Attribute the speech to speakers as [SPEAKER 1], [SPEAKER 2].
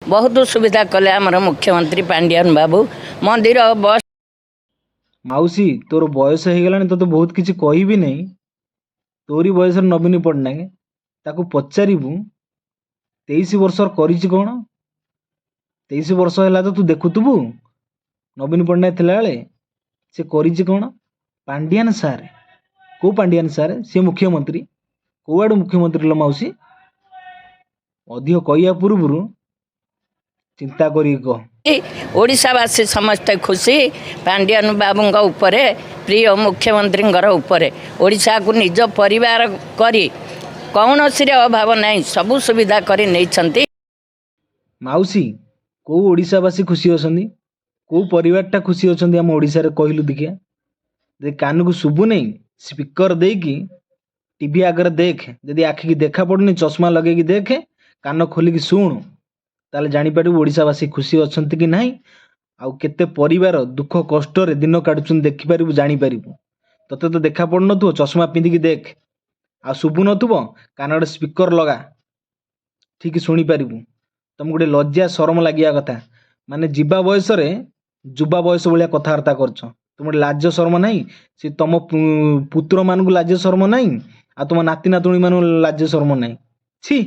[SPEAKER 1] बहुत सुविधा कले आमर मुख्यमंत्री पांडियान बाबू मंदिर बस
[SPEAKER 2] माउसी तोर बयस हो गलानी तो बहुत किसी कहबी नहीं। तोरी बयस नवीन पट्टनायक ताकू पचारू 23 वर्षर करिछि कौन। 23 वर्ष है तो तू देखुथुबु नवीन पट्टनायक थिला बेले से करिछि कौन। पांडियान सार को पांडियान सार सी मुख्यमंत्री कौआड़ मुख्यमंत्री लो माउसी अधिक कहया पूर्व चिंता करी कह।
[SPEAKER 1] ओडिशावासी समस्त खुशी पांडियान बाबू उपरे प्रिय मुख्यमंत्री उपरे ओडिशा को निज परिवार करी कौन सी अभाव नहीं सबु सुविधा करी नहीं।
[SPEAKER 2] माउसी को ओडिशावासी खुशी अछंदी को परिवारटा खुशी अछंदी आम ओडिशा रे कहलु देखिया। जे कान को शुभु नहीं स्पीकर देकी टीवी आगे देख जदि आखि की देखा पड़ुनी चश्मा लगे देख कान खोलिकी शुण ताले जापर ओडिशावासी खुशी अछंती कि नहीं आउ केते परिवार दुख कष्ट रे दिन काटुछन देखिपर जापर। तते तो देखा पड़ न चश्मा पिंधिकी देख आ शुभु नथुबो कान स्पीकर लगा ठीक शुणी पारिबु। तुम गोटे लज्जा शरम लगिया कथा माने जीवा बयस रे जुबा बयस भाया कथबार्ता करछ। तुम लाज शर्म नहीं सी तुम पुत्र मान लाज शर्म नहीं आ तुम नाती नातुणी मान लाज शर्म नहीं छी।